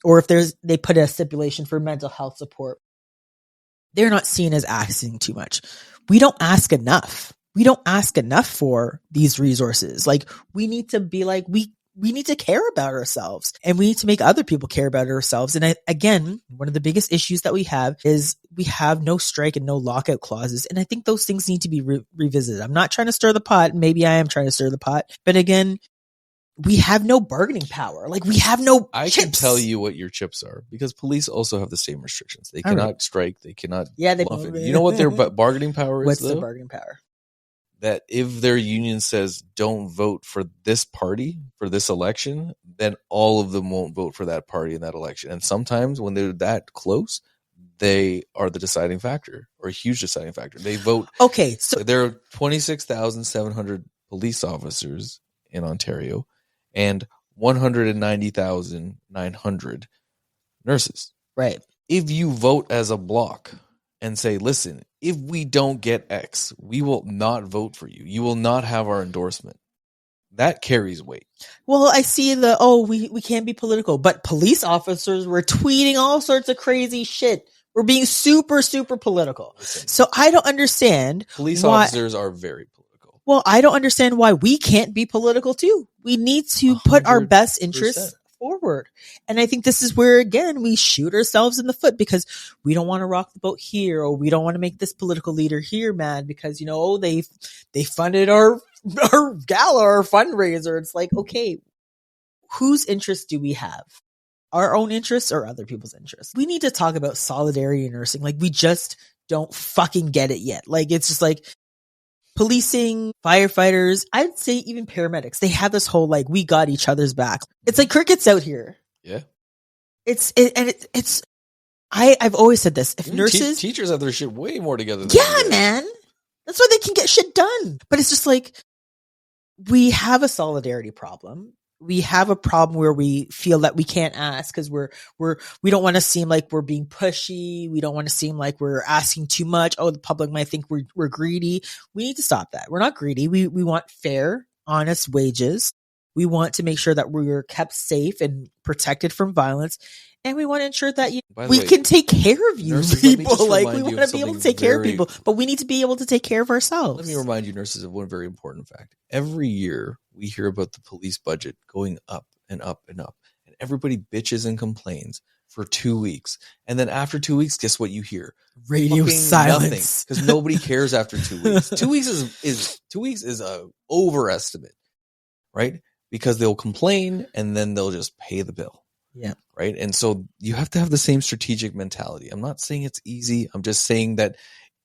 Or if they put a stipulation for mental health support, they're not seen as asking too much. We don't ask enough. We don't ask enough for these resources. Like, we need to be like, we need to care about ourselves, and we need to make other people care about ourselves. And again, one of the biggest issues that we have is we have no strike and no lockout clauses. And I think those things need to be revisited. I'm not trying to stir the pot. Maybe I am trying to stir the pot, but again, we have no bargaining power. Like, we have no I chips. can tell you what your chips are, because police also have the same restrictions. They cannot strike. They cannot. Yeah, you know what their bargaining power is? What's the bargaining power? That if their union says don't vote for this party for this election, then all of them won't vote for that party in that election. And sometimes when they're that close, they are the deciding factor, or a huge deciding factor. They vote. Okay, so there are 26,700 police officers in Ontario and 190,900 nurses. Right. If you vote as a block and say, listen, if we don't get X, we will not vote for you. You will not have our endorsement. That carries weight. Well, I see we can't be political, but police officers were tweeting all sorts of crazy shit. We're being super, super political. Listen, so I don't understand. Police officers are very political. Well, I don't understand why we can't be political too. We need to put our best interests forward. And I think this is where, again, we shoot ourselves in the foot, because we don't want to rock the boat here, or we don't want to make this political leader here mad because, they funded our gala, our fundraiser. It's like, okay, whose interests do we have? Our own interests or other people's interests? We need to talk about solidarity in nursing. Like, we just don't fucking get it yet. Like, it's just like policing, firefighters, I'd say even paramedics. They have this whole, like, we got each other's back. It's like crickets out here. Yeah. I've always said this. If nurses, teachers have their shit way more together than yeah, man. That's why they can get shit done. But it's just like, we have a solidarity problem. We have a problem where we feel that we can't ask because we don't want to seem like we're being pushy. We don't want to seem like we're asking too much. Oh, the public might think we're greedy. We need to stop that. We're not greedy. We want fair, honest wages. We want to make sure that we're kept safe and protected from violence. And we want to ensure that we can take care of you people. Like, we want to be able to take care of people, but we need to be able to take care of ourselves. Let me remind you, nurses, of one very important fact. Every year we hear about the police budget going up and up and up, and everybody bitches and complains for 2 weeks. And then after 2 weeks, guess what you hear? Radio silence. Because nobody cares after 2 weeks. 2 weeks is a overestimate, right? Because they'll complain and then they'll just pay the bill. Yeah. Right. And so you have to have the same strategic mentality. I'm not saying it's easy. I'm just saying that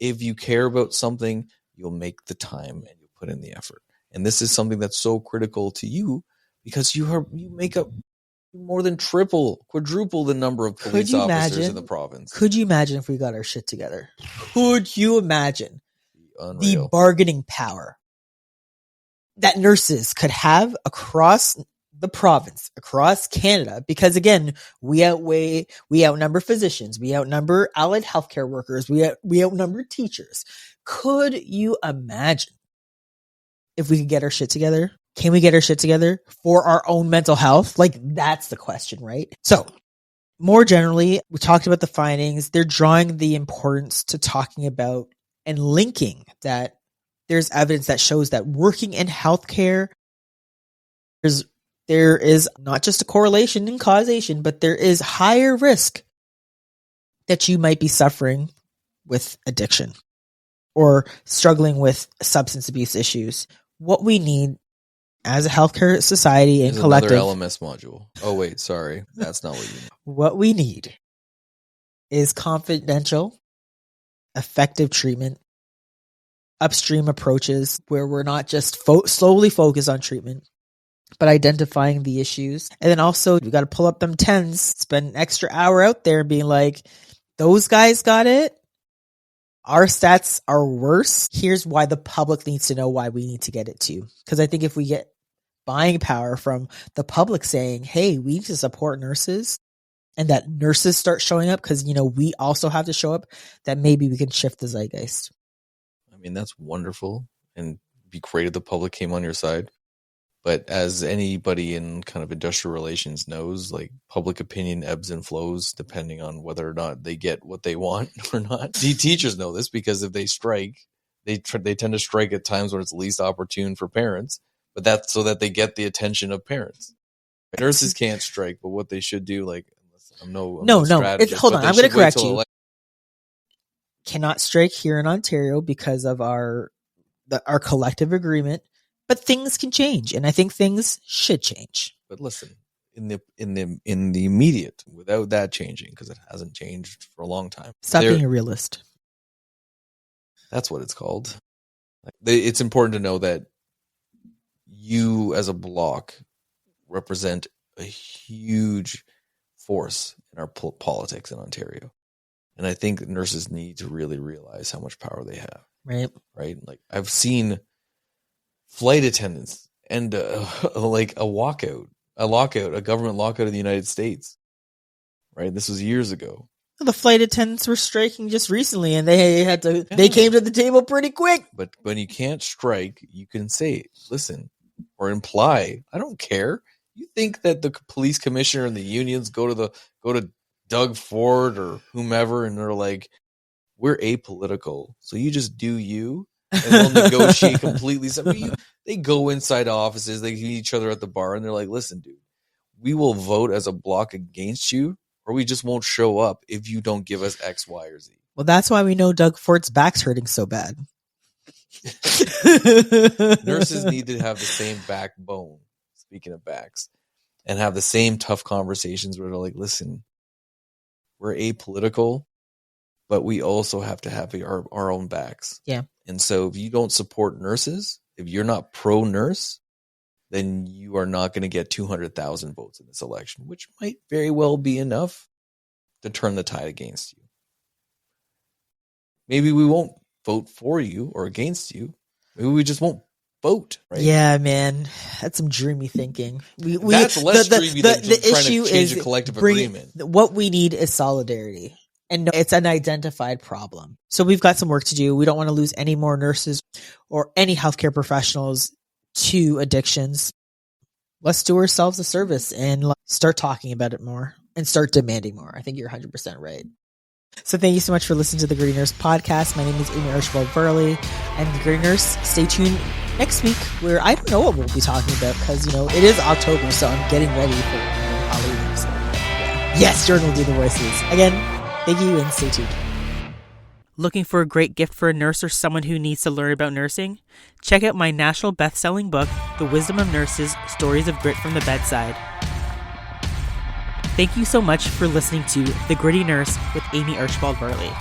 if you care about something, you'll make the time and you'll put in the effort. And this is something that's so critical to you because you make up more than quadruple the number of police officers in the province. Could you imagine if we got our shit together? Could you imagine Unreal. the bargaining power that nurses could have across the province, across Canada? Because again, we outnumber physicians, we outnumber allied healthcare workers, we outnumber teachers. Could you imagine if we could get our shit together? Can we get our shit together for our own mental health? Like, that's the question, right? So, more generally, we talked about the findings. They're drawing the importance to talking about and linking that there's evidence that shows that working in healthcare, there is not just a correlation in causation, but there is higher risk that you might be suffering with addiction or struggling with substance abuse issues. What we need as a healthcare society and collective. Another LMS module. Oh, wait, sorry. That's not what you need. What we need is confidential, effective treatment, upstream approaches where we're not just slowly focused on treatment, but identifying the issues. And then also, we got to pull up them 10s, spend an extra hour out there and being like, those guys got it. Our stats are worse. Here's why the public needs to know why we need to get it too. Because I think if we get buying power from the public saying, hey, we need to support nurses, and that nurses start showing up because, we also have to show up, that maybe we can shift the zeitgeist. I mean, that's wonderful. And be great if the public came on your side. But as anybody in kind of industrial relations knows, like, public opinion ebbs and flows depending on whether or not they get what they want or not. Teachers know this because if they strike, they tend to strike at times when it's least opportune for parents, but that's so that they get the attention of parents. Nurses can't strike, but what they should do, like, I'm no strategist, hold on, I'm going to correct you. Cannot strike here in Ontario because of our collective agreement. But things can change, and I think things should change. But listen, in the immediate, without that changing, because it hasn't changed for a long time. Stop being a realist. That's what it's called. It's important to know that you, as a bloc, represent a huge force in our politics in Ontario, and I think nurses need to really realize how much power they have. Right. Like, I've seen flight attendants and like a government lockout of the United States. Right. This was years ago. The flight attendants were striking just recently, and they came to the table pretty quick. But when you can't strike, you can say, listen, or imply, I don't care. You think that the police commissioner and the unions go to Doug Ford or whomever, and they're like, we're apolitical, so you just do you. And they'll negotiate completely. They go inside offices, they meet each other at the bar, and they're like, listen, dude, we will vote as a bloc against you, or we just won't show up if you don't give us X, Y, or Z. Well, that's why we know Doug Ford's back's hurting so bad. Nurses need to have the same backbone, speaking of backs, and have the same tough conversations where they're like, listen, we're apolitical, but we also have to have our own backs. Yeah. And so if you don't support nurses, if you're not pro-nurse, then you are not going to get 200,000 votes in this election, which might very well be enough to turn the tide against you. Maybe we won't vote for you or against you. Maybe we just won't vote. Right? Yeah, man. That's some dreamy thinking. That's less dreamy than trying to change a collective agreement. What we need is solidarity. And no, it's an identified problem. So we've got some work to do. We don't want to lose any more nurses or any healthcare professionals to addictions. Let's do ourselves a service and start talking about it more and start demanding more. I think you're 100% right. So thank you so much for listening to the Gritty Nurse podcast. My name is Amie Archibald-Varley, and the Gritty Nurse. Stay tuned next week, where I don't know what we'll be talking about because, it is October, so I'm getting ready for Halloween. So, yeah. Yes, Jordan will do the voices. Again, thank you, and stay tuned. Looking for a great gift for a nurse or someone who needs to learn about nursing? Check out my national best-selling book, The Wisdom of Nurses, Stories of Grit from the Bedside. Thank you so much for listening to The Gritty Nurse with Amie Archibald-Varley.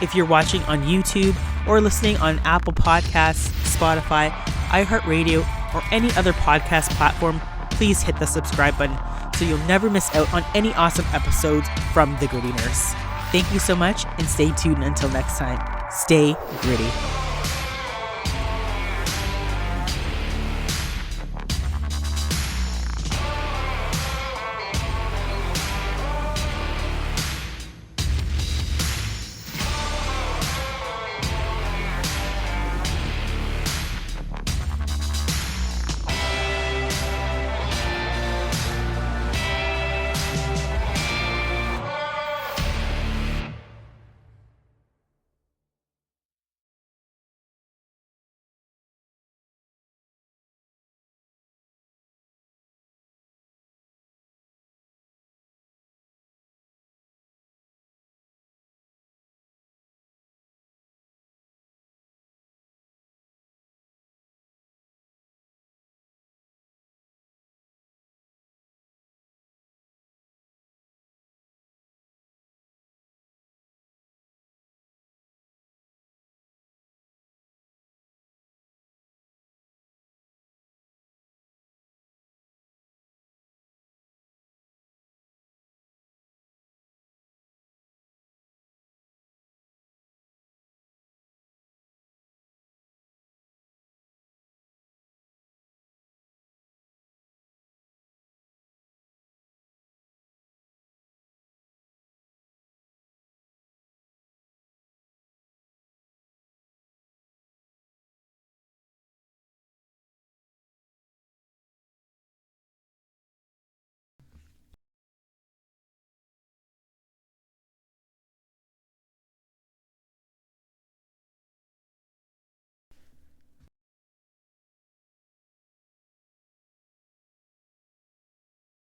If you're watching on YouTube or listening on Apple Podcasts, Spotify, iHeartRadio, or any other podcast platform, please hit the subscribe button so you'll never miss out on any awesome episodes from The Gritty Nurse. Thank you so much, and stay tuned until next time. Stay gritty.